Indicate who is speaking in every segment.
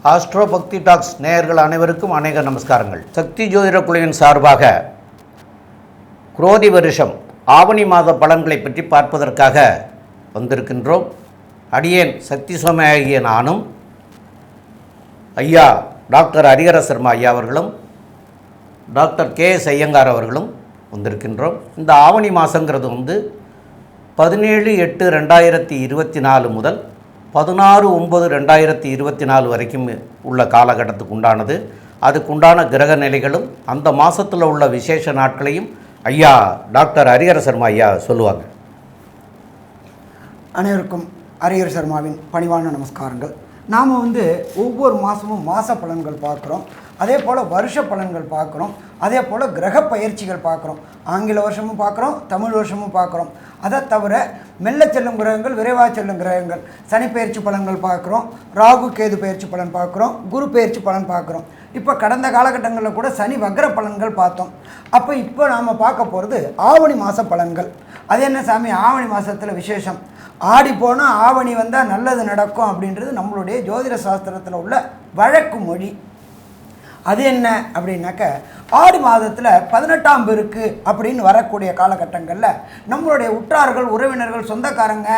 Speaker 1: Astro பக்தி tax நேயர்கள் அனைவருக்கும் அநேக நமஸ்காரங்கள். சக்தி ஜோதிட குழுவின் சார்பாக குரோதி வருஷம் ஆவணி மாத பலன்களை பற்றி பார்ப்பதற்காக வந்திருக்கின்றோம். அடியேன் சக்தி சோமையாகிய நானும் ஐயா டாக்டர் ஹரிஹர சர்மா ஐயா அவர்களும் டாக்டர் கே.எஸ். ஐயங்கார் அவர்களும் வந்திருக்கின்றோம். இந்த ஆவணி மாதங்கிறது 17/8/2024 முதல் 16/9/2024 வரைக்கும் உள்ள காலகட்டத்துக்கு உண்டானது. அதுக்குண்டான கிரக நிலைகளும் அந்த மாதத்தில் உள்ள விசேஷ நாட்களையும் ஐயா டாக்டர் ஹரிஹர சர்மா ஐயா சொல்லுவாங்க.
Speaker 2: அனைவருக்கும் ஹரிஹர சர்மாவின் பணிவான நமஸ்காரங்கள். நாம் ஒவ்வொரு மாதமும் மாத பலன்கள் பார்க்குறோம், அதே போல் வருஷ பலன்கள் பார்க்குறோம், அதே போல் கிரக பயிற்சிகள் பார்க்குறோம். ஆங்கில வருஷமும் பார்க்குறோம், தமிழ் வருஷமும் பார்க்குறோம். அதை தவிர மெல்ல செல்லும் கிரகங்கள், விரைவாக செல்லும் கிரகங்கள், சனி பயிற்சி பலன்கள் பார்க்குறோம், ராகு கேது பயிற்சி பலன் பார்க்குறோம், குரு பயிற்சி பலன் பார்க்குறோம். இப்போ கடந்த காலகட்டங்களில் கூட சனி வக்ர பலன்கள் பார்த்தோம். அப்போ இப்போ நாம் பார்க்க போகிறது ஆவணி மாத பலன்கள். அது என்ன சாமி, ஆவணி மாதத்தில் விசேஷம், ஆடி போனால் ஆவணி வந்தால் நல்லது நடக்கும் அப்படின்றது நம்மளுடைய ஜோதிட சாஸ்திரத்தில் உள்ள வழக்கு மொழி. அது என்ன அப்படின்னாக்க, ஆடி மாதத்தில் 18ஆம் பெருக்கு அப்படின்னு வரக்கூடிய காலகட்டங்களில் நம்மளுடைய உற்றார்கள், உறவினர்கள், சொந்தக்காரங்க,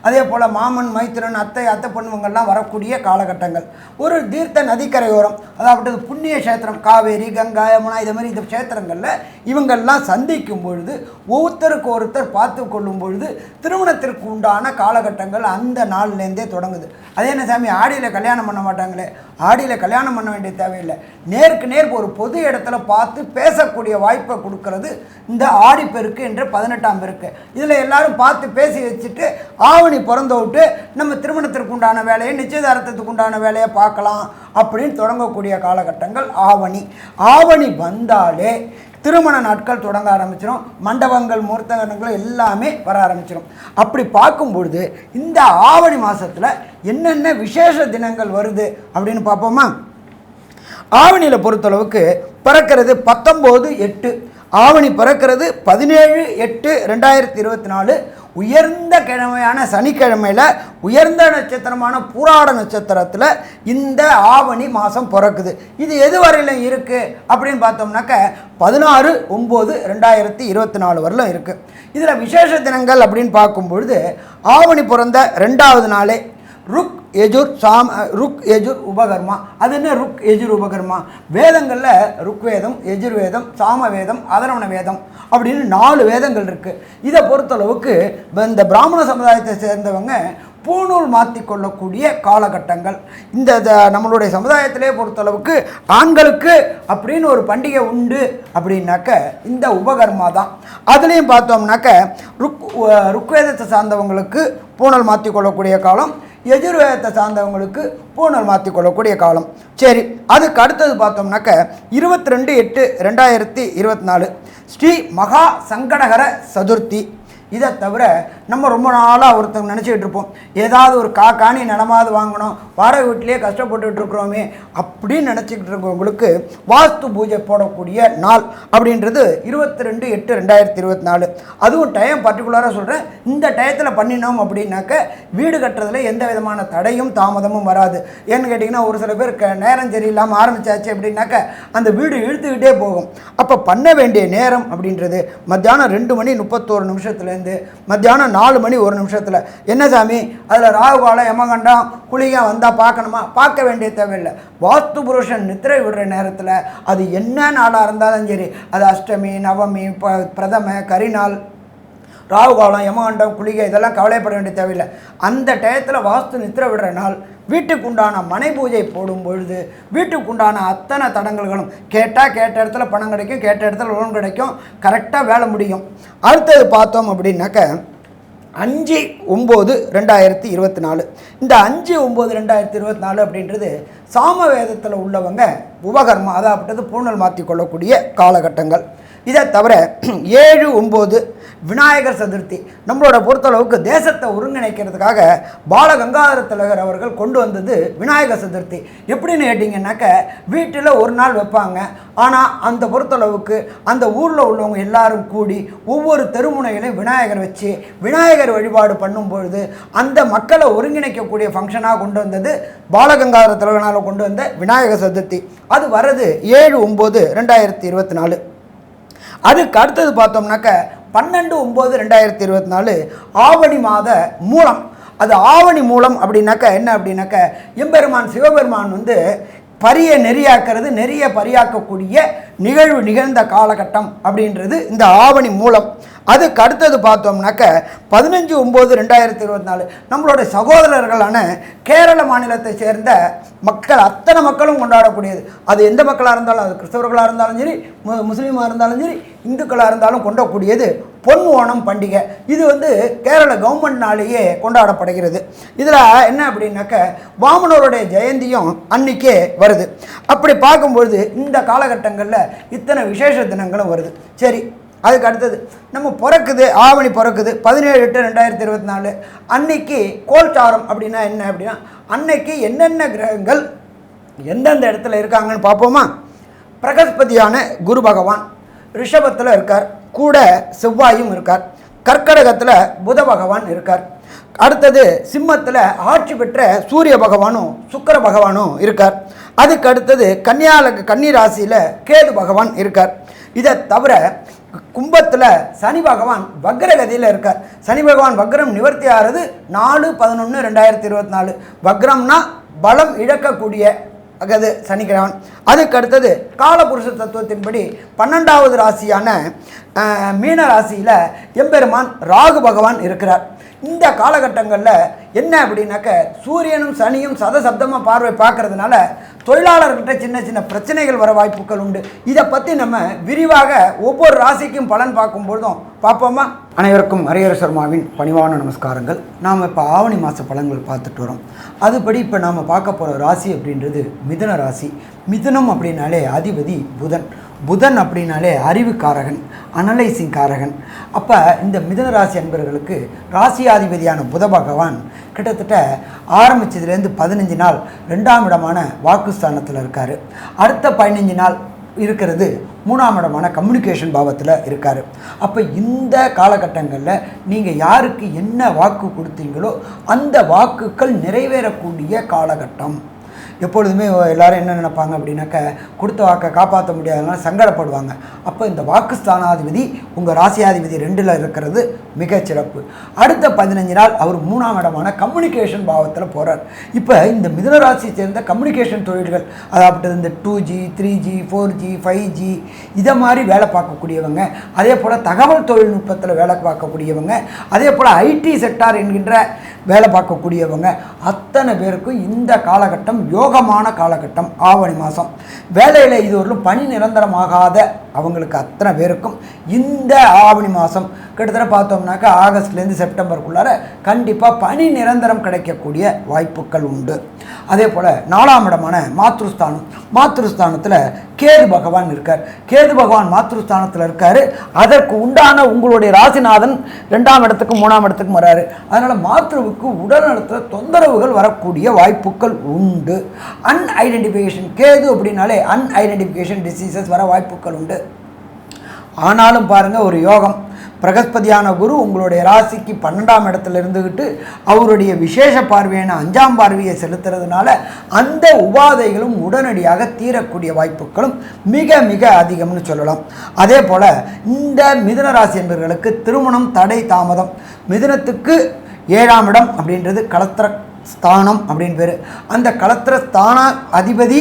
Speaker 2: அதே போல் மாமன், மைத்திரன், அத்தை பொண்ணுங்கள்லாம் வரக்கூடிய காலகட்டங்கள். ஒரு தீர்த்த நதிக்கரையோரம், அதாவது புண்ணிய கஷேத்திரம், காவேரி, கங்கா, யமுனா, இது மாதிரி இந்த கஷேத்திரங்களில் இவங்கள்லாம் சந்திக்கும் பொழுது, ஒருத்தருக்கு ஒருத்தர் பார்த்து கொள்ளும் பொழுது திருமணத்திற்கு உண்டான காலகட்டங்கள் அந்த நாள்லேருந்தே தொடங்குது. அதே என்ன சாமி, ஆடியில் கல்யாணம் பண்ண மாட்டாங்களே? ஆடியில் கல்யாணம் பண்ண வேண்டிய தேவையில்லை. நேருக்கு நேர் ஒரு பொது இடத்துல பார்த்து பேசக்கூடிய வாய்ப்பை கொடுக்கறது இந்த ஆடி பெருக்கு என்ற 18ஆம் பெருக்கு. இதில் எல்லாரும் பார்த்து பேசி வச்சுட்டு ஆவணி பிறந்த விட்டு நம்ம திருமணத்திற்கு உண்டான வேலையை, நிச்சயதார்த்தத்துக்கு உண்டான வேலையை பார்க்கலாம் அப்படின்னு தொடங்கக்கூடிய காலகட்டங்கள் ஆவணி. ஆவணி வந்தாலே திருமண நாட்கள் தொடங்க ஆரம்பிச்சிடும், மண்டபங்கள், முகூர்த்தங்கள் எல்லாமே வர ஆரம்பிச்சிடும். அப்படி பார்க்கும்பொழுது இந்த ஆவணி மாதத்தில் என்னென்ன விசேஷ தினங்கள் வருது அப்படின்னு பார்ப்போமா? ஆவணியில் பொறுத்தளவுக்கு பிறக்கிறது 19/8, ஆவணி பிறக்கிறது 17/8/2024. உயர்ந்த கிழமையான சனிக்கிழமையில் உயர்ந்த நட்சத்திரமான பூராட நட்சத்திரத்தில் இந்த ஆவணி மாதம் பிறக்குது. இது எது வரையிலும் இருக்குது அப்படின்னு பார்த்தோம்னாக்க 16/9/2024 வரலும் இருக்குது. இதில் விசேஷ தினங்கள் அப்படின்னு பார்க்கும்பொழுது ஆவணி பிறந்த 2வது நாளே ருக் யஜுர் உபகர்மா. அது என்ன ருக் யஜுர் உபகர்மா? வேதங்களில் ருக்வேதம், யஜுர்வேதம், சாமவேதம், அதர்வண வேதம் அப்படின்னு 4 வேதங்கள் இருக்குது. இதை பொறுத்தளவுக்கு இந்த பிராமண சமுதாயத்தை சேர்ந்தவங்க பூணூல் மாற்றி கொள்ளக்கூடிய காலகட்டங்கள். இந்த நம்மளுடைய சமுதாயத்திலே பொறுத்தளவுக்கு ஆண்களுக்கு அப்படின்னு ஒரு பண்டிகை உண்டு அப்படின்னாக்க இந்த உபகர்மா தான். அதுலேயும் பார்த்தோம்னாக்க ருக்வேதத்தை சார்ந்தவங்களுக்கு பூணல் மாற்றி கொள்ளக்கூடிய காலம், யஜுர்வேதத்தை சார்ந்தவங்களுக்கு பூணல் மாற்றி கொள்ளக்கூடிய காலம். சரி, அதுக்கு அடுத்தது பார்த்தோம்னாக்க 22/8/2024 ஸ்ரீ மகா சங்கடகர சதுர்த்தி. இதை தவிர நம்ம ரொம்ப நாளாக ஒருத்தவங்க நினச்சிக்கிட்டு இருப்போம், ஏதாவது ஒரு காணி நிலமாவது வாங்கணும், வாடகை வீட்டிலேயே கஷ்டப்பட்டுட்டு இருக்கிறோமே அப்படின்னு நினச்சிக்கிட்டு இருக்கவங்களுக்கு வாஸ்து பூஜை போடக்கூடிய நாள் அப்படின்றது 22/8/2024. அதுவும் டைம் பர்டிகுலராக சொல்கிறேன். இந்த டயத்தில் பண்ணினோம் அப்படின்னாக்க வீடு கட்டுறதுல எந்த விதமான தடையும் தாமதமும் வராது. ஏன்னு கேட்டிங்கன்னா, ஒரு சில பேர் நேரம் சரியில்லாமல் ஆரம்பித்தாச்சு அப்படின்னாக்க அந்த வீடு இழுத்துக்கிட்டே போகும். அப்போ பண்ண வேண்டிய நேரம் அப்படின்றது மத்தியானம் 2:31 மத்தியானம் 4:01. என்ன சாமி, அதில் ராகுகாலம், யமகண்டம், குளிகை வந்தால் பார்க்கணுமா? பார்க்க வேண்டிய தேவையில்லை. வாஸ்து புருஷன் நித்திரை விடுற நேரத்தில் அது என்ன நாளாக இருந்தாலும் சரி, அது அஷ்டமி, நவமி, பிரதம, கரிநாள், ராகுகாலம், யமகண்டம், குளிகை இதெல்லாம் கவலைப்பட வேண்டிய தேவையில்லை. அந்த டயத்தில் வாஸ்து நித்திரை விடுற நாள் வீட்டுக்குண்டான மனை பூஜை போடும் பொழுது வீட்டுக்குண்டான அத்தனை தடங்கல்களும் கேட்ட இடத்துல பணம் கிடைக்கும், கேட்ட இடத்துல லோன் கிடைக்கும், கரெக்டாக வேலை முடியும். அடுத்தது பார்த்தோம் அப்படின்னாக்க 5/9/2024. இந்த 5/9/2024 அப்படின்றது சாமவேதத்தில் உள்ளவங்க உபகர்மா, அதாவது பூணல் மாற்றி கொள்ளக்கூடிய காலகட்டங்கள். இதை தவிர 7/9 விநாயகர் சதுர்த்தி நம்மளோட பொறுத்தளவுக்கு தேசத்தை ஒருங்கிணைக்கிறதுக்காக பாலகங்காதர திலகர் அவர்கள் கொண்டு வந்தது விநாயகர் சதுர்த்தி. எப்படின்னு கேட்டிங்கன்னாக்க வீட்டில் ஒரு நாள் வைப்பாங்க. ஆனால் அந்த பொறுத்தளவுக்கு அந்த ஊரில் உள்ளவங்க எல்லாரும் கூடி ஒவ்வொரு தெருமுனைகளையும் விநாயகர் வச்சு விநாயகர் வழிபாடு பண்ணும்பொழுது அந்த மக்களை ஒருங்கிணைக்கக்கூடிய ஃபங்க்ஷனாக கொண்டு வந்தது பாலகங்காதர திலகனால் கொண்டு வந்த விநாயகர் சதுர்த்தி. அது வர்றது 7/9/2024. அதுக்கு அடுத்தது பார்த்தோம்னாக்க 12/9/2024 ஆவணி மாத மூலம். அது ஆவணி மூலம் அப்படின்னாக்க என்ன அப்படின்னாக்க எம்பெருமான் சிவபெருமான் வந்து பரியை நெறியாக்கிறது, நெறிய பரியாக்கக்கூடிய நிகழ்வு நிகழ்ந்த காலகட்டம் அப்படின்றது இந்த ஆவணி மூலம். அதுக்கு அடுத்தது பார்த்தோம்னாக்க 15/9/2024 நம்மளோட சகோதரர்களான கேரள மாநிலத்தை சேர்ந்த மக்கள் அத்தனை மக்களும் கொண்டாடக்கூடியது. அது எந்த மக்களாக இருந்தாலும், அது கிறிஸ்தவர்களாக இருந்தாலும் சரி, முஸ்லீமாக இருந்தாலும் சரி, இந்துக்களாக இருந்தாலும் கொண்டாடக்கூடியது பொன் ஓணம் பண்டிகை. இது வந்து கேரள கவர்மெண்ட்னாலேயே கொண்டாடப்படுகிறது. இதில் என்ன அப்படின்னாக்க வாமனருடைய ஜெயந்தியும் அன்னைக்கே வருது. அப்படி பார்க்கும்பொழுது இந்த காலகட்டங்களில் இத்தனை விசேஷ தினங்களும் வருது. சரி, அதுக்கு அடுத்தது நம்ம பிறக்குது, ஆவணி பிறக்குது 17/8/2024 அன்னைக்கு கோல்சாரம் அப்படின்னா என்ன அப்படின்னா அன்னைக்கு என்னென்ன கிரகங்கள் எந்தெந்த இடத்துல இருக்காங்கன்னு பார்ப்போமா. பிரகஸ்பதியான குரு பகவான் ரிஷபத்தில் இருக்கார், கூட செவ்வாயும் இருக்கார். கர்க்கடகத்தில் புத பகவான் இருக்கார். அடுத்தது சிம்மத்தில் ஆட்சி பெற்ற சூரிய பகவானும் சுக்கிர பகவானும் இருக்கார். அதுக்கு அடுத்தது கன்னி ராசியில் கேது பகவான் இருக்கார். இதை தவிர கும்பத்தில் சனி பகவான் வக்ரகதியில் இருக்கார். சனி பகவான் வக்ரம் நிவர்த்தி ஆகிறது 4/11/2024. வக்ரம்னா பலம் இழக்கக்கூடிய அது சனிக்கிழவன். அதுக்கு அடுத்தது காலபுருஷ தத்துவத்தின்படி 12வது ராசியான மீன ராசியில் எம்பெருமான் ராகு பகவான் இருக்கிறார். இந்த காலகட்டங்களில் என்ன அப்படின்னாக்க சூரியனும் சனியும் சதசப்தமாக பார்வை பார்க்கறதுனால தொழிலாளர்கிட்ட சின்ன சின்ன பிரச்சனைகள் வர வாய்ப்புகள் உண்டு. இதை பற்றி நம்ம விரிவாக ஒவ்வொரு ராசிக்கும் பலன் பார்க்கும்பொழுதும் பார்ப்போமா. அனைவருக்கும் ஹரிஹர சர்மாவின் பணிவான நமஸ்காரங்கள். நாம் இப்போ ஆவணி மாத பலன்கள் பார்த்துட்டு வரோம். அதுபடி இப்போ நாம் பார்க்க போகிற ராசி அப்படின்றது மிதுன ராசி. மிதுனம் அப்படின்னாலே அதிபதி புதன். புதன் அப்படின்னாலே அறிவுக்காரகன், அனலைசிங் காரகன். அப்போ இந்த மிதுன ராசி அன்பர்களுக்கு ராசியாதிபதியான புத பகவான் கிட்டத்தட்ட ஆரம்பித்ததுலேருந்து 15 நாள் 2ஆம் இடமான வாக்குஸ்தானத்தில் இருக்கார். அடுத்த 15 நாள் இருக்கிறது 3ஆம் இடமான கம்யூனிகேஷன் பாவத்தில் இருக்கார். அப்போ இந்த காலகட்டங்களில் நீங்கள் யாருக்கு என்ன வாக்கு கொடுத்தீங்களோ அந்த வாக்குகள் நிறைவேறக்கூடிய காலகட்டம். எப்பொழுதுமே எல்லோரும் என்ன நினைப்பாங்க அப்படின்னாக்க கொடுத்த வாக்கை காப்பாற்ற முடியாதனால சங்கடப்படுவாங்க. அப்போ இந்த வாக்குஸ்தானாதிபதி உங்கள் ராசியாதிபதி 2ல் இருக்கிறது மிகச்சிறப்பு. அடுத்த 15 நாள் அவர் 3ஆம் இடமான கம்யூனிகேஷன் பாவத்தில் போகிறார். இப்போ இந்த மிதுன ராசியை சேர்ந்த கம்யூனிகேஷன் தொழில்கள், அதாவது இந்த 2G 3G 4G 5G இதை மாதிரி வேலை பார்க்கக்கூடியவங்க, அதே போல் தகவல் தொழில்நுட்பத்தில் வேலை பார்க்கக்கூடியவங்க, அதே போல் ஐடி செக்டார் என்கின்ற வேலை பார்க்கக்கூடியவங்க அத்தனை பேருக்கும் இந்த காலகட்டம் யோகமான காலகட்டம். ஆவணி மாதம் வேலையில் இதுவரையிலும் பணி நிரந்தரமாகாத அவங்களுக்கு அத்தனை பேருக்கும் இந்த ஆவணி மாதம் கிட்டத்தட்ட பார்த்தோம்னாக்கா ஆகஸ்ட்லேருந்து செப்டம்பருக்குள்ளார கண்டிப்பாக பணி நிரந்தரம் கிடைக்கக்கூடிய வாய்ப்புகள் உண்டு. அதே போல் 4ஆம் இடமான மாத்ருஸ்தானத்தில் கேது பகவான் இருக்கார். கேது பகவான் மாத்ருஸ்தானத்தில் இருக்கார். அதற்கு உண்டான உங்களுடைய ராசிநாதன் 2ஆம் இடத்துக்கும் 3ஆம் இடத்துக்கும் வராரு. அதனால் மாத்ருவுக்கு உடல்நலத்தில் தொந்தரவுகள் வரக்கூடிய வாய்ப்புகள் உண்டு. அன்ஐடென்டிஃபிகேஷன் கேது அப்படின்னாலே அன்ஐடென்டிஃபிகேஷன் டிசீசஸ் வர வாய்ப்புகள் உண்டு. ஆனாலும் பாருங்கள், ஒரு யோகம். பிரகஸ்பதியான குரு உங்களுடைய ராசிக்கு 12ஆம் இடத்துல இருந்துக்கிட்டு அவருடைய விசேஷ பார்வையான 5ஆம் பார்வையை செலுத்துறதுனால அந்த உபாதைகளும் உடனடியாக தீரக்கூடிய வாய்ப்புகளும் மிக மிக அதிகம்னு சொல்லலாம். அதே போல் இந்த மிதுன ராசி என்பவர்களுக்கு திருமணம் தடை தாமதம். மிதுனத்துக்கு 7ஆம் இடம் அப்படின்றது கலத்திர ஸ்தானம் அப்படின்னு பேர். அந்த கலத்திர ஸ்தான அதிபதி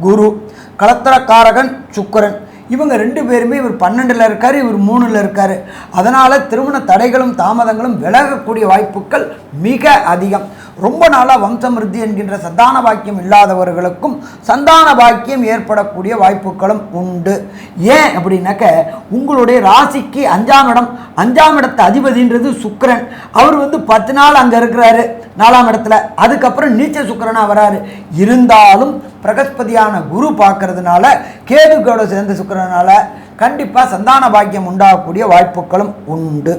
Speaker 2: குரு, கலத்திரக்காரகன் சுக்கிரன். இவங்க 2 பேருமே இவர் 12ல் இருக்கார், இவர் 3ல் இருக்கார். அதனால் திருமண தடைகளும் தாமதங்களும் விலகக்கூடிய வாய்ப்புகள் மிக அதிகம். ரொம்ப நாளாக வம்சமிருத்தி என்கின்ற சந்தான பாக்கியம் இல்லாதவர்களுக்கும் சந்தான பாக்கியம் ஏற்படக்கூடிய வாய்ப்புகளும் உண்டு. ஏன் அப்படின்னாக்க உங்களுடைய ராசிக்கு 5ஆம் இடம், 5ஆம் இடத்து அதிபதின்றது சுக்கிரன். அவர் 10 நாள் அங்கே இருக்கிறாரு 4ஆம் இடத்துல. அதுக்கப்புறம் நீச்ச சுக்கிரனாக வராரு. இருந்தாலும் பிரகஸ்பதியான குரு பார்க்கறதுனால கேதுக்கோட சேர்ந்த சுக்கிரனால கண்டிப்பாக சந்தான பாக்கியம் உண்டாகக்கூடிய வாய்ப்புகளும் உண்டு.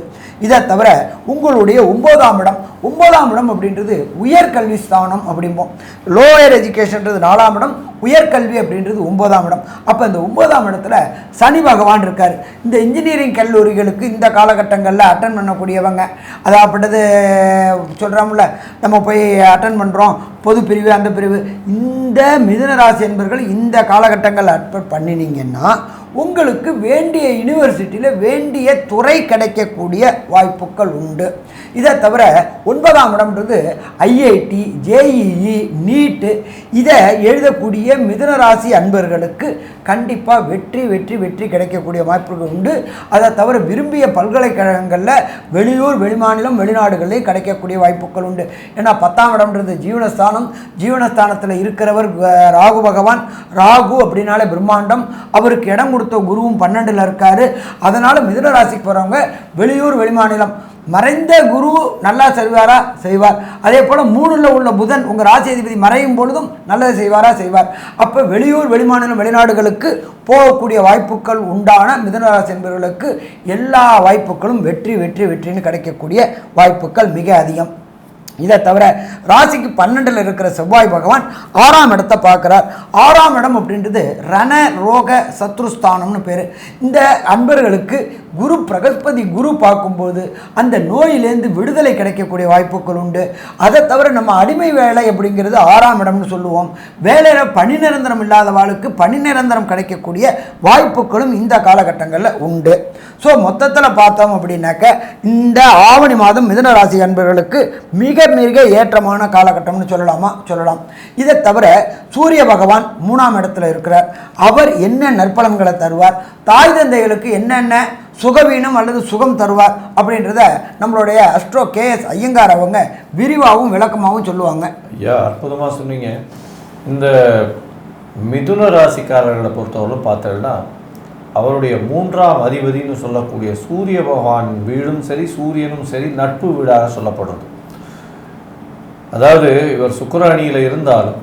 Speaker 2: இதை தவிர உங்களுடைய 9ஆம் இடம் அப்படின்றது உயர்கல்வி ஸ்தானம் அப்படிம்போம். லோயர் எஜுகேஷன்றது 4ஆம் இடம், உயர்கல்வி அப்படின்றது 9ஆம் இடம். அப்போ இந்த 9ஆம் இடத்துல சனி பகவான் இருக்கார். இந்த இன்ஜினியரிங் கல்லூரிகளுக்கு இந்த காலகட்டங்களில் அட்டன் பண்ணக்கூடியவங்க, அதாப்பட்டது சொல்கிறோம்ல, நம்ம போய் அட்டன் பண்ணுறோம் பொது பிரிவு அந்த பிரிவு, இந்த மிதுன ராசி என்பவர்கள் இந்த காலகட்டங்களில் அட்டன் பண்ணினீங்கன்னா உங்களுக்கு வேண்டிய யூனிவர்சிட்டியில் வேண்டிய துறை கிடைக்கக்கூடிய வாய்ப்புகள் உண்டு. இதை தவிர 9ஆம் இடம்ன்றது ஐஐடி, ஜேஇஇ, நீட்டு இதை எழுதக்கூடிய மிதுன ராசி அன்பர்களுக்கு கண்டிப்பாக வெற்றி வெற்றி வெற்றி கிடைக்கக்கூடிய வாய்ப்புகள் உண்டு. அதை தவிர விரும்பிய பல்கலைக்கழகங்களில் வெளியூர், வெளிமாநிலம், வெளிநாடுகளில் கிடைக்கக்கூடிய வாய்ப்புகள் உண்டு. ஏன்னா 10ஆம் இடம்ன்றது ஜீவனஸ்தானம். ஜீவனஸ்தானத்தில் இருக்கிறவர் ராகு பகவான். ராகு அப்படின்னாலே பிரம்மாண்டம். அவருக்கு இடம் கொடுத்த குருவும் 12ல் இருக்காரு. அதனால் மிதுன ராசிக்கு போகிறவங்க வெளியூர், வெளிமாநிலம், மறைந்த குரு நல்லா செய்வார். அதே போல் 3ல் உள்ள புதன் உங்கள் ராசி அதிபதி மறையும் பொழுதும் நல்லது செய்வார். அப்போ வெளியூர், வெளிமாநிலம், வெளிநாடுகளுக்கு போகக்கூடிய வாய்ப்புகள் உண்டான மிதுன ராசி என்பவர்களுக்கு எல்லா வாய்ப்புகளும் வெற்றின்னு கிடைக்கக்கூடிய வாய்ப்புகள் மிக அதிகம். இதை தவிர ராசிக்கு 12ல் இருக்கிற செவ்வாய் பகவான் 6ஆம் இடத்தை பார்க்குறார். 6ஆம் இடம் அப்படின்றது ரண ரோக சத்ருஸ்தானம்னு பேர். இந்த அன்பர்களுக்கு குரு பிரகஸ்பதி குரு பார்க்கும்போது அந்த நோயிலேருந்து விடுதலை கிடைக்கக்கூடிய வாய்ப்புகள் உண்டு. அதை தவிர நம்ம அடிமை வேலை அப்படிங்கிறது 6ஆம் இடம்னு சொல்லுவோம். வேலையில் பணி நிரந்தரம் இல்லாதவாளுக்கு பணி நிரந்தரம் கிடைக்கக்கூடிய வாய்ப்புகளும் இந்த காலகட்டங்களில் உண்டு. ஸோ மொத்தத்தில் பார்த்தோம் அப்படின்னாக்க இந்த ஆவணி மாதம் மிதுன ராசி அன்பர்களுக்கு மிக ஏற்றமான காலகட்டம்னு சொல்லலாம். இதை தவிர சூரிய பகவான் 3ஆம் இடத்துல இருக்கிறார். அவர் என்ன நற்பலன்களை தருவார், தாய் தந்தைகளுக்கு என்னென்ன சுகவீனம் அல்லது சுகம் தருவார் அப்படின்றத நம்மளுடைய அஸ்ட்ரோ KS ஐயங்கார் அவங்க விரிவாகவும் விளக்கமாகவும் சொல்லுவாங்க.
Speaker 3: ஐயா, அற்புதமாக சொன்னீங்க. இந்த மிதுன ராசிக்காரர்களை பொறுத்தவரை பார்த்தோம்னா அவருடைய 3ஆம் அதிபதினு சொல்லக்கூடிய சூரிய பகவான் வீடும் சரி, சூரியனும் சரி நட்பு வீடாக சொல்லப்படுறது. அதாவது இவர் சுக்கிர அணியில் இருந்தாலும்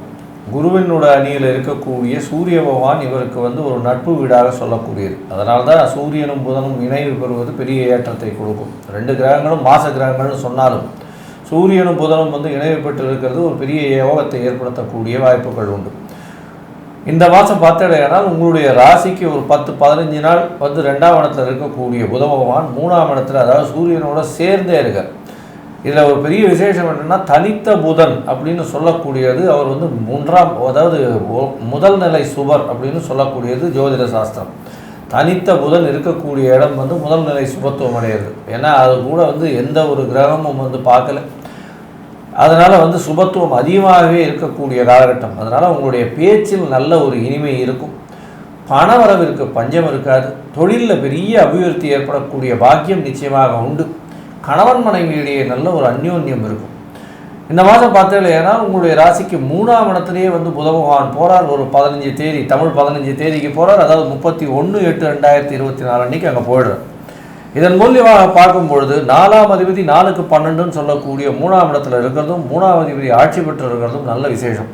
Speaker 3: குருவினோட அணியில் இருக்கக்கூடிய சூரிய பகவான் இவருக்கு ஒரு நட்பு வீடாக சொல்லக்கூடியது. அதனால தான் சூரியனும் புதனும் இணைவு பெறுவது பெரிய ஏற்றத்தை கொடுக்கும். 2 கிரகங்களும் மாச கிரகங்கள்னு சொன்னாலும் சூரியனும் புதனும் இணைவு பெற்று இருக்கிறது ஒரு பெரிய யோகத்தை ஏற்படுத்தக்கூடிய வாய்ப்புகள் உண்டு. இந்த மாதம் பார்த்தீங்கன்னா உங்களுடைய ராசிக்கு ஒரு 10-15 நாள் 2ஆம் இடத்துல இருக்கக்கூடிய புத பகவான் 3ஆம் இடத்துல, அதாவது சூரியனோட சேர்ந்தே இருக்கார். இதில் ஒரு பெரிய விசேஷம் என்னென்னா தனித்த புதன் அப்படின்னு சொல்லக்கூடியது அவர் 3ஆம், அதாவது முதல் நிலை சுபர் அப்படின்னு சொல்லக்கூடியது ஜோதிட சாஸ்திரம். தனித்த புதன் இருக்கக்கூடிய இடம் முதல் நிலை சுபத்துவம் அடையிறது. ஏன்னா அது கூட எந்த ஒரு கிரகமும் பார்க்கல. அதனால் சுபத்துவம் அதிகமாகவே இருக்கக்கூடிய காலகட்டம். அதனால் உங்களுடைய பேச்சில் நல்ல ஒரு இனிமை இருக்கும். பணவரவிற்கு பஞ்சம் இருக்காது. தொழிலில் பெரிய அபிவிருத்தி ஏற்படக்கூடிய பாக்கியம் நிச்சயமாக உண்டு. கணவன் மனைவியிடையே நல்ல ஒரு அந்யோன்யம் இருக்கும். இந்த மாதம் பார்த்தீங்கன்னா உங்களுடைய ராசிக்கு 3ஆம் இடத்துலேயே புத பகவான் போகிறார். ஒரு 15 தேதி, தமிழ் 15 தேதிக்கு போகிறார். அதாவது 31/8/2024 அன்றைக்கி அங்கே போயிடுறார். இதன் மூலியமாக பார்க்கும்பொழுது 4ஆம் அதிபதி 4க்கு 12ன்னு சொல்லக்கூடிய 3ஆம் இடத்துல இருக்கிறதும் 3ஆம் அதிபதி ஆட்சி பெற்று இருக்கிறதும் நல்ல விசேஷம்.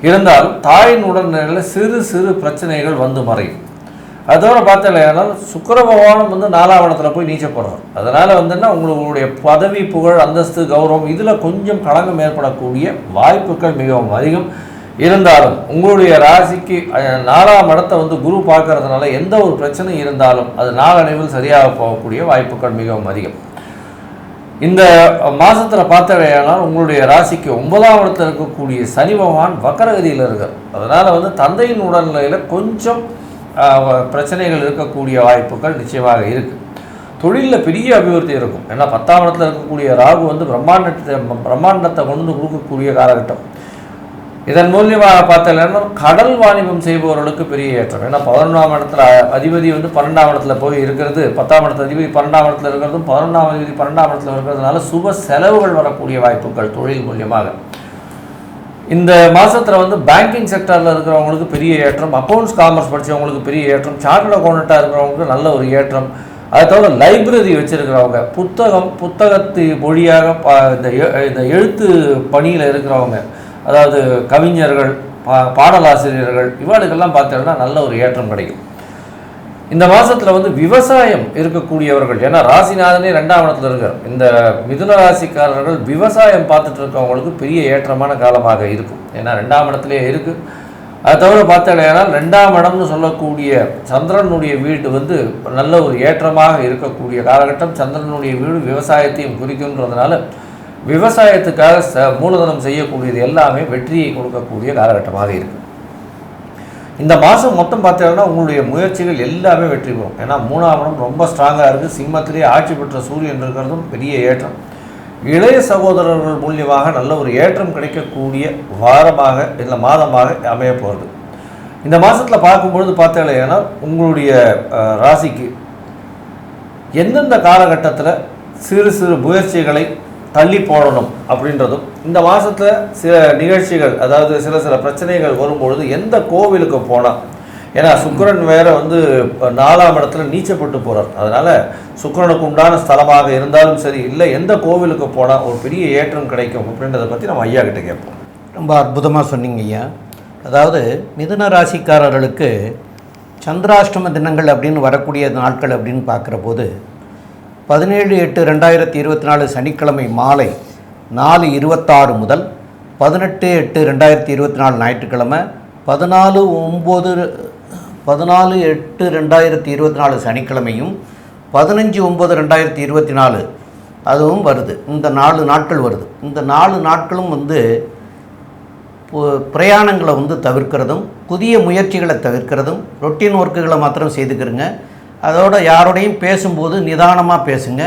Speaker 3: இருந்தால் தாயின் உடல்நிலையில் சிறு பிரச்சனைகள் மறையும். அதோட பார்த்தீங்கன்னா சுக்கிர பகவானும் 4ஆம் இடத்துல போய் நீச்சப்படுறார். அதனால் உங்களுடைய பதவி, புகழ், அந்தஸ்து, கௌரவம் இதில் கொஞ்சம் களங்கம் ஏற்படக்கூடிய வாய்ப்புகள் மிகவும் அதிகம். இருந்தாலும் உங்களுடைய ராசிக்கு 4ஆம் இடத்தை குரு பார்க்கறதுனால எந்த ஒரு பிரச்சனை இருந்தாலும் அது நாளடைவில் சரியாக போகக்கூடிய வாய்ப்புகள் மிகவும் அதிகம். இந்த மாதத்தில் பார்த்தவையானால் உங்களுடைய ராசிக்கு 9ஆம் இடத்தில் இருக்கக்கூடிய சனி பகவான் வக்கரகதியில் இருக்கார். அதனால் தந்தையின் உடல்நிலையில் கொஞ்சம் பிரச்சனைகள் இருக்கக்கூடிய வாய்ப்புகள் நிச்சயமாக இருக்குது. தொழிலில் பெரிய அபிவிருத்தி இருக்கும். ஏன்னா 10ஆம் இடத்தில் இருக்கக்கூடிய ராகு பிரம்மாண்டத்தை கொண்டு கொடுக்கக்கூடிய காலகட்டம். இதன் மூலியமாக பார்த்தீங்கன்னா கடல் வாணிபம் செய்பவர்களுக்கு பெரிய ஏற்றம். ஏன்னா 11ஆம் இடத்துல அதிபதி 12ஆம் இடத்துல போய் இருக்கிறது, 10ஆம் இடத்துல அதிபதி 12ஆம் இடத்துல இருக்கிறதும் 11ஆம் அதிபதி 12ஆம் இடத்துல இருக்கிறதுனால சுப செலவுகள் வரக்கூடிய வாய்ப்புகள் தொழில் மூலியமாக. இந்த மாதத்தில் பேங்கிங் செக்டரில் இருக்கிறவங்களுக்கு பெரிய ஏற்றம், அக்கௌண்ட்ஸ் காமர்ஸ் படித்தவங்களுக்கு பெரிய ஏற்றம், சார்ட்டர்ட் அக்கௌண்டண்ட்டாக இருக்கிறவங்களுக்கு நல்ல ஒரு ஏற்றம். அதை தவிர லைப்ரரி வச்சுருக்கிறவங்க, புத்தகத்து மொழியாக இந்த எழுத்து பணியில் இருக்கிறவங்க, அதாவது கவிஞர்கள், பாடலாசிரியர்கள், இவாளுக்கெல்லாம் பார்த்தீங்கன்னா நல்ல ஒரு ஏற்றம் கிடைக்கும். இந்த மாதத்தில் வந்து விவசாயம் இருக்கக்கூடியவர்கள், ஏன்னா ராசிநாதனே 2ஆம் இடத்துல இருக்கார், இந்த மிதுன ராசிக்காரர்கள் விவசாயம் பார்த்துட்டு இருக்கவங்களுக்கு பெரிய ஏற்றமான காலமாக இருக்கும். ஏன்னா 2ஆம் இடத்துலேயே இருக்குது. அதை தவிர பார்த்தீங்கன்னா 2ஆம் இடம்னு சொல்லக்கூடிய சந்திரனுடைய வீடு வந்து நல்ல ஒரு ஏற்றமாக இருக்கக்கூடிய காலகட்டம். சந்திரனுடைய வீடு விவசாயத்தையும் குறிக்கின்றதுனால விவசாயத்துக்காக மூலதனம் செய்யக்கூடியது எல்லாமே வெற்றியை கொடுக்கக்கூடிய காலகட்டமாக இருக்குது. இந்த மாதம் மொத்தம் பார்த்தீங்கன்னா உங்களுடைய முயற்சிகள் எல்லாமே வெற்றி பெறும். ஏன்னா 3ஆம் இடம் ரொம்ப ஸ்ட்ராங்காக இருக்குது. சிம்மத்திலே ஆட்சி பெற்ற சூரியன் இருக்கிறதும் பெரிய ஏற்றம். இளைய சகோதரர்கள் மூலியமாக நல்ல ஒரு ஏற்றம் கிடைக்கக்கூடிய வாரமாக இல்லை மாதமாக அமைய போகிறது. இந்த மாதத்தில் பார்க்கும்பொழுது பார்த்தீங்கன்னா உங்களுடைய ராசிக்கு எந்தெந்த காலகட்டத்தில் சிறு சிறு முயற்சிகளை தள்ளி போடணும் அப்படின்றதும், இந்த மாதத்தில் சில நிகழ்ச்சிகள், அதாவது சில பிரச்சனைகள் வரும்பொழுது எந்த கோவிலுக்கு போனால், ஏன்னா சுக்கிரன் வேற வந்து 4ஆம் இடத்துல நீச்சப்பட்டு போகிறார். அதனால் சுக்கிரனுக்கு உண்டான ஸ்தலமாக இருந்தாலும் சரி, இல்லை எந்த கோவிலுக்கு போனால் ஒரு பெரிய ஏற்றம் கிடைக்கும் அப்படின்றத பற்றி நம்ம ஐயா கிட்ட கேட்போம்.
Speaker 1: ரொம்ப அற்புதமாக சொன்னீங்க ஐயா. அதாவது மிதுன ராசிக்காரர்களுக்கு சந்திராஷ்டம தினங்கள் அப்படின்னு வரக்கூடிய நாட்கள் அப்படின்னு பார்க்குற போது 17/8/2024 சனிக்கிழமை மாலை 4:26 முதல் 18/8/2024 ஞாயிற்றுக்கிழமை 14/8/2024 சனிக்கிழமையும் 15/9/2024 அதுவும் வருது. இந்த 4 நாட்கள் வருது. இந்த 4 நாட்களும் வந்து பிரயாணங்களை வந்து தவிர்க்கிறதும், புதிய முயற்சிகளை தவிர்க்கிறதும், ரொட்டீன் ஒர்க்குகளை மாத்திரம் செய்துக்கிறங்க. அதோட யாரோடையும் பேசும்போது நிதானமாக பேசுங்க.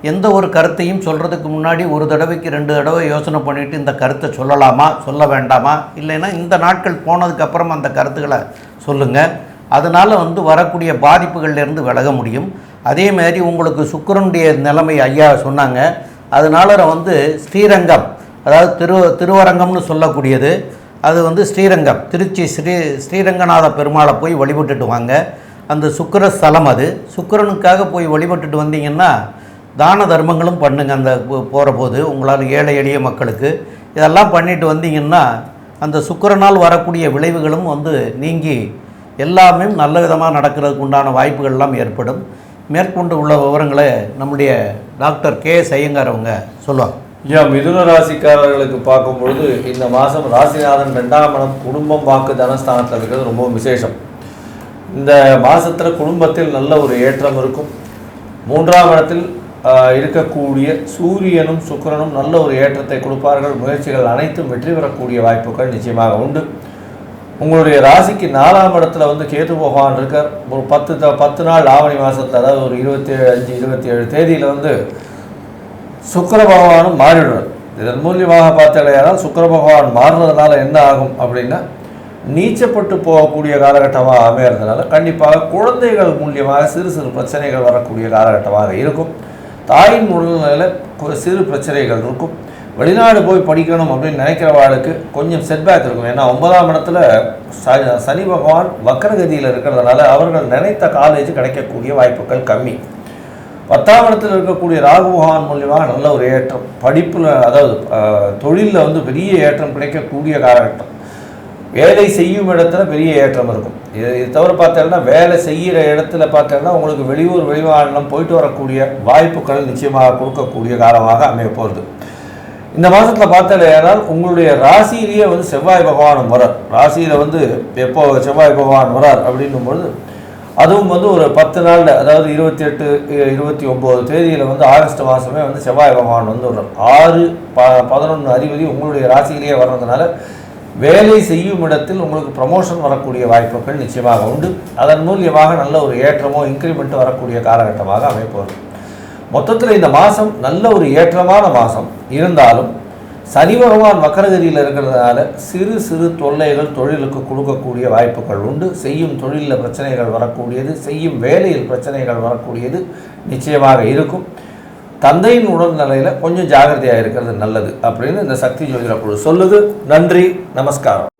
Speaker 1: எந்த ஒரு கருத்தையும் சொல்கிறதுக்கு முன்னாடி ஒரு தடவைக்கு 2 தடவை யோசனை பண்ணிவிட்டு இந்த கருத்தை சொல்லலாமா சொல்ல வேண்டாமா, இல்லைன்னா இந்த நாட்கள் போனதுக்கப்புறம் அந்த கருத்துக்களை சொல்லுங்கள். அதனால் வந்து வரக்கூடிய பாதிப்புகள்லேருந்து விலக முடியும். அதே மாதிரி உங்களுக்கு சுக்கிரனுடைய நிலைமை ஐயா சொன்னாங்க. அதனால் வந்து ஸ்ரீரங்கம், அதாவது திருவரங்கம்னு சொல்லக்கூடியது, அது வந்து ஸ்ரீரங்கம், திருச்சி ஸ்ரீரங்கநாத பெருமாளை போய் வழிபட்டுட்டு வாங்க. அந்த சுக்கிர ஸ்தலம், அது சுக்கிரனுக்காக போய் வழிபட்டுட்டு வந்தீங்கன்னா தான தர்மங்களும் பண்ணுங்கள். அந்த போகிற போது உங்களால் ஏழை எளிய மக்களுக்கு இதெல்லாம் பண்ணிட்டு வந்தீங்கன்னா அந்த சுக்கிரனால் வரக்கூடிய விளைவுகளும் வந்து நீங்கி எல்லாமே நல்ல விதமாக நடக்கிறதுக்கு உண்டான வாய்ப்புகள்லாம் ஏற்படும். மேற்கொண்டு உள்ள விவரங்களை நம்முடைய டாக்டர் கே.எஸ். ஐயங்கார் அவங்க சொல்லுவாங்க.
Speaker 3: ஐயா, மிதுன ராசிக்காரர்களுக்கு பார்க்கும்பொழுது இந்த மாதம் ராசிநாதன் 2ஆம் இடம் குடும்பம் வாக்கு தனஸ்தானத்தில் இருக்கிறது ரொம்ப விசேஷம். இந்த மாதத்தில் குடும்பத்தில் நல்ல ஒரு ஏற்றம் இருக்கும். 3ஆம் இடத்தில் இருக்கக்கூடிய சூரியனும் சுக்கிரனும் நல்ல ஒரு ஏற்றத்தை கொடுப்பார்கள். முயற்சிகள் அனைத்தும் வெற்றி பெறக்கூடிய வாய்ப்புகள் நிச்சயமாக உண்டு. உங்களுடைய ராசிக்கு 4ஆம் இடத்துல வந்து கேது பகவான் இருக்கார். ஒரு 10 நாள் ஆவணி மாதத்தில், அதாவது ஒரு 27 தேதியில் வந்து சுக்கிர பகவானும் மாறிடுறார். இதன் மூலியமாக பார்த்தாலேயானால் சுக்கிர பகவான் மாறுறதுனால என்ன ஆகும் அப்படின்னா, நீச்சப்பட்டு போகக்கூடிய காலகட்டமாக அமையறதுனால கண்டிப்பாக குழந்தைகள் மூலியமாக சிறு சிறு பிரச்சனைகள் வரக்கூடிய காலகட்டமாக இருக்கும். தாயின் உடல்நிலையில் சிறு பிரச்சனைகள் இருக்கும். வெளிநாடு போய் படிக்கணும் அப்படின்னு நினைக்கிறவாளுக்கு கொஞ்சம் செட்பேக் இருக்கும். ஏன்னா 9ஆம் இடத்துல சனி பகவான் வக்கரகதியில் இருக்கிறதுனால அவர்கள் நினைத்த காலேஜ் கிடைக்கக்கூடிய வாய்ப்புகள் கம்மி. 10ஆம் இடத்தில் இருக்கக்கூடிய ராகு பகவான் மூலியமாக நல்ல ஒரு ஏற்றம், படிப்பில் அதாவது தொழிலில் வந்து பெரிய ஏற்றம் கிடைக்கக்கூடிய காலகட்டம். வேலை செய்யும் இடத்துல பெரிய ஏற்றம் இருக்கும். இது தவிர பார்த்தோம்னா வேலை செய்கிற இடத்துல பார்த்தோம்னா உங்களுக்கு வெளியூர் வெளிமாநிலம் போயிட்டு வரக்கூடிய வாய்ப்புகள் நிச்சயமாக கொடுக்கக்கூடிய காலமாக அமைய போகிறது. இந்த மாதத்தில் பார்த்தாலேயானால் உங்களுடைய ராசியிலேயே வந்து செவ்வாய் பகவானும் வரார். ராசியில் வந்து எப்போ செவ்வாய் பகவான் வரார் அப்படின்னும்பொழுது அதுவும் வந்து ஒரு 10 நாளில், அதாவது 28, 29 தேதியில் வந்து ஆகஸ்ட் மாதமே வந்து செவ்வாய் பகவான் வந்து வர்றார். 6, 11 அதிபதி உங்களுடைய ராசியிலேயே வர்றதுனால வேலை செய்யும் இடத்தில் உங்களுக்கு ப்ரமோஷன் வரக்கூடிய வாய்ப்புகள் நிச்சயமாக உண்டு. அதன் மூலியமாக நல்ல ஒரு ஏற்றமோ இன்க்ரிமெண்ட் வரக்கூடிய காலகட்டமாக அமைப்போம். மொத்தத்தில் இந்த மாதம் நல்ல ஒரு ஏற்றமான மாதம் இருந்தாலும் சனி பகவான் வக்கரகதியில் இருக்கிறதுனால சிறு சிறு தொல்லைகள் தொழிலுக்கு கொடுக்கக்கூடிய வாய்ப்புகள் உண்டு. செய்யும் தொழிலில் பிரச்சனைகள் வரக்கூடியது, செய்யும் வேலையில் பிரச்சனைகள் வரக்கூடியது நிச்சயமாக இருக்கும். தந்தையின் உடல்நிலையில் கொஞ்சம் ஜாகிரதையாக இருக்கிறது நல்லது அப்படின்னு இந்த சக்தி ஜோதிட குழு சொல்லுது. நன்றி, நமஸ்காரம்.